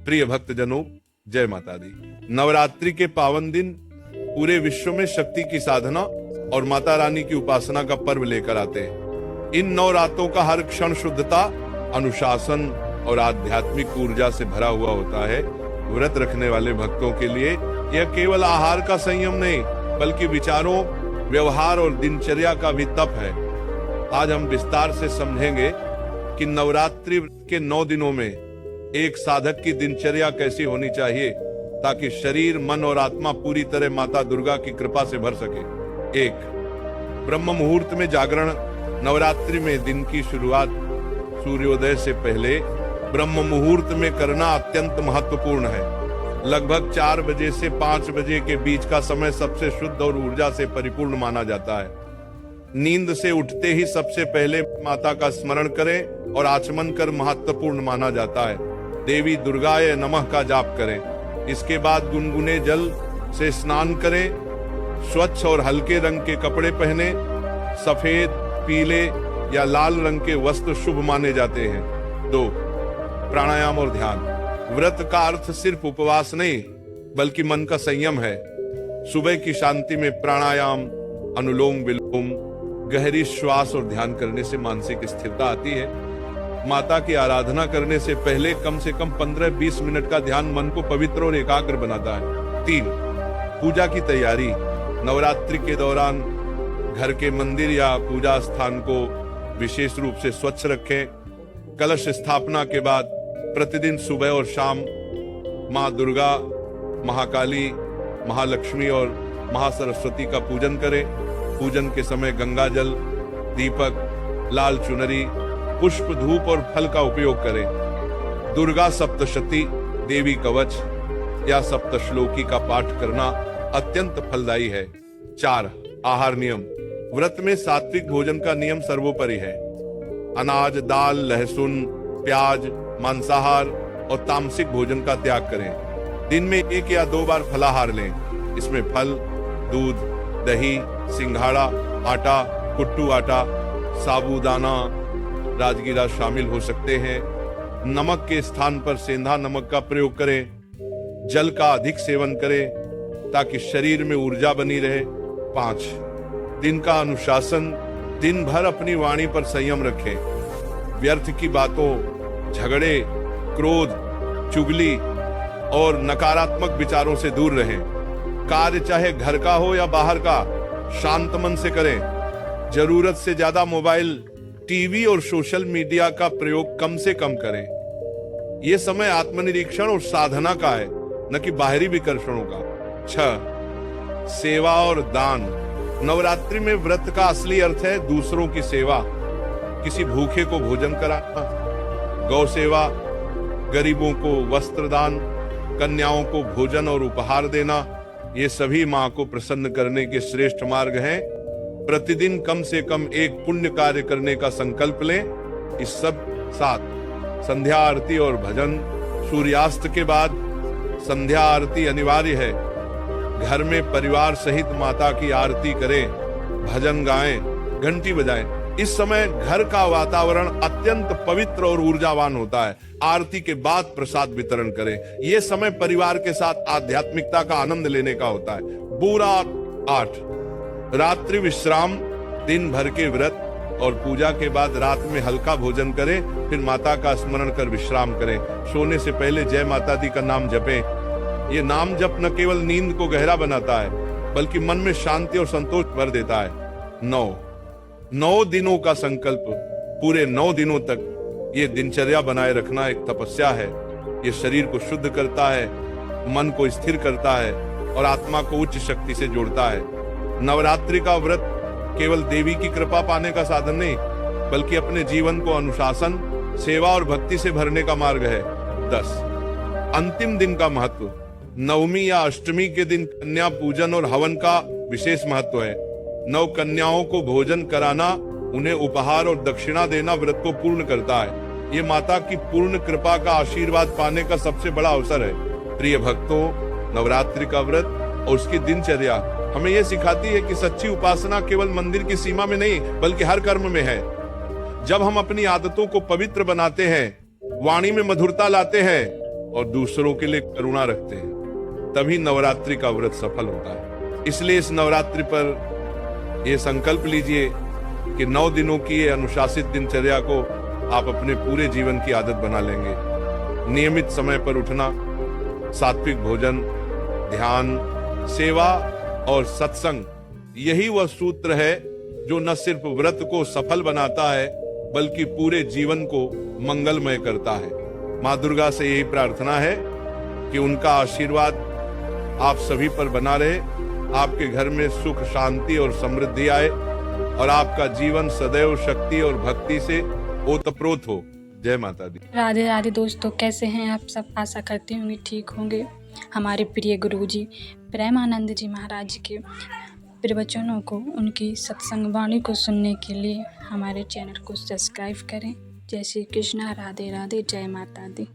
प्रिय भक्तजनों, जय माता दी। नवरात्रि के पावन दिन पूरे विश्व में शक्ति की साधना और माता रानी की उपासना का पर्व लेकर आते हैं। इन 9 रातों का हर क्षण शुद्धता, अनुशासन और आध्यात्मिक ऊर्जा से भरा हुआ होता है। व्रत रखने वाले भक्तों के लिए यह केवल आहार का संयम नहीं, बल्कि विचारों, व्यवहार और दिनचर्या का भी तप है। आज हम विस्तार से समझेंगे कि नवरात्रि के 9 दिनों में एक साधक की दिनचर्या कैसी होनी चाहिए ताकि शरीर, मन और आत्मा पूरी तरह माता दुर्गा की कृपा से भर सके। 1. ब्रह्म मुहूर्त में जागरण। नवरात्रि में दिन की शुरुआत सूर्योदय से पहले ब्रह्म मुहूर्त में करना अत्यंत महत्वपूर्ण है। लगभग 4 बजे से 5 बजे के बीच का समय सबसे शुद्ध और ऊर्जा से परिपूर्ण माना जाता है। नींद से उठते ही सबसे पहले माता का स्मरण करें और आचमन कर महत्वपूर्ण माना जाता है। देवी दुर्गाय नमः का जाप करें। इसके बाद गुनगुने जल से स्नान करें। स्वच्छ और हल्के रंग के कपड़े पहने। सफेद, पीले या लाल रंग के वस्त्र शुभ माने जाते हैं। 2. प्राणायाम और ध्यान। व्रत का अर्थ सिर्फ उपवास नहीं, बल्कि मन का संयम है। सुबह की शांति में प्राणायाम, अनुलोम विलोम, गहरी श्वास और ध्यान करने से मानसिक स्थिरता आती है। माता की आराधना करने से पहले कम से कम 15-20 मिनट का ध्यान मन को पवित्र और एकाग्र बनाता है। 3. पूजा की तैयारी। नवरात्रि के दौरान घर के मंदिर या पूजा स्थान को विशेष रूप से स्वच्छ रखें। कलश स्थापना के बाद प्रतिदिन सुबह और शाम माँ दुर्गा, महाकाली, महालक्ष्मी और महासरस्वती का पूजन करें। पूजन के समय गंगा जल, दीपक, लाल चुनरी, पुष्प, धूप और फल का उपयोग करें। दुर्गा सप्तशती, देवी कवच या सप्तश्लोकी का पाठ करना अत्यंत फलदायी है। 4. आहार नियम। व्रत में सात्विक भोजन का नियम सर्वोपरि है। अनाज, दाल, लहसुन, प्याज, मांसाहार और तामसिक भोजन का त्याग करें। दिन में 1 या 2 बार फलाहार लें। इसमें फल, दूध, दही, सिंघाड़ा, आटा, कुट्टू आटा, साबूदाना, राजगीरा शामिल हो सकते हैं। नमक के स्थान पर सेंधा नमक का प्रयोग करें। जल का अधिक सेवन करें ताकि शरीर में ऊर्जा बनी रहे। 5. दिन का अनुशासन। दिन भर अपनी वाणी पर संयम रखें। व्यर्थ की बातों, झगड़े, क्रोध, चुगली और नकारात्मक विचारों से दूर रहें। कार्य चाहे घर का हो या बाहर का, शांत मन से करें। जरूरत से ज्यादा मोबाइल, टीवी और सोशल मीडिया का प्रयोग कम से कम करें। यह समय आत्मनिरीक्षण और साधना का है, न कि बाहरी विकर्षणों का। 6. सेवा और दान। नवरात्रि में व्रत का असली अर्थ है दूसरों की सेवा। किसी भूखे को भोजन कराना, गौ सेवा, गरीबों को वस्त्र दान, कन्याओं को भोजन और उपहार देना, ये सभी माँ को प्रसन्न करने के श्रेष्ठ मार्ग हैं। प्रतिदिन कम से कम एक पुण्य कार्य करने का संकल्प लें। इस सब साथ संध्या आरती और भजन। सूर्यास्त के बाद संध्या आरती अनिवार्य है। घर में परिवार सहित माता की आरती करें, भजन गाएं, घंटी बजाएं। इस समय घर का वातावरण अत्यंत पवित्र और ऊर्जावान होता है। आरती के बाद प्रसाद वितरण करें। यह समय परिवार के साथ आध्यात्मिकता का आनंद लेने का होता है। पूरा 8. रात्रि विश्राम। दिन भर के व्रत और पूजा के बाद रात में हल्का भोजन करें, फिर माता का स्मरण कर विश्राम करें। सोने से पहले जय माता दी का नाम जपें। ये नाम जप न केवल नींद को गहरा बनाता है, बल्कि मन में शांति और संतोष भर देता है। 9 दिनों का संकल्प। पूरे 9 दिनों तक ये दिनचर्या बनाए रखना एक तपस्या है। ये शरीर को शुद्ध करता है, मन को स्थिर करता है और आत्मा को उच्च शक्ति से जोड़ता है। नवरात्रि का व्रत केवल देवी की कृपा पाने का साधन नहीं, बल्कि अपने जीवन को अनुशासन, सेवा और भक्ति से भरने का मार्ग है। 10. अंतिम दिन का महत्व। नवमी या अष्टमी के दिन कन्या पूजन और हवन का विशेष महत्व है। नव कन्याओं को भोजन कराना, उन्हें उपहार और दक्षिणा देना व्रत को पूर्ण करता है। ये माता की पूर्ण कृपा का आशीर्वाद पाने का सबसे बड़ा अवसर है। प्रिय भक्तों, नवरात्रि का व्रत और उसकी दिनचर्या हमें यह सिखाती है कि सच्ची उपासना केवल मंदिर की सीमा में नहीं, बल्कि हर कर्म में है। जब हम अपनी आदतों को पवित्र बनाते हैं, वाणी में मधुरता लाते हैं और दूसरों के लिए करुणा रखते हैं, तभी नवरात्रि का व्रत सफल होता है। इसलिए इस नवरात्रि पर ये संकल्प लीजिए कि 9 दिनों की ये अनुशासित दिनचर्या को आप अपने पूरे जीवन की आदत बना लेंगे। नियमित समय पर उठना, सात्विक भोजन, ध्यान, सेवा और सत्संग, यही वह सूत्र है जो न सिर्फ व्रत को सफल बनाता है बल्कि पूरे जीवन को मंगलमय करता है। माँ दुर्गा से यही प्रार्थना है कि उनका आशीर्वाद आप सभी पर बना रहे, आपके घर में सुख, शांति और समृद्धि आए और आपका जीवन सदैव शक्ति और भक्ति से ओतप्रोत हो। जय माता दी। राधे राधे दोस्तों, कैसे हैं आप सब? आशा करती होंगे ठीक होंगे। हमारे प्रिय गुरुजी प्रेमानंद जी महाराज के प्रवचनों को, उनकी सत्संग वाणी को सुनने के लिए हमारे चैनल को सब्सक्राइब करें। जय श्री कृष्णा, राधे राधे, जय माता दी।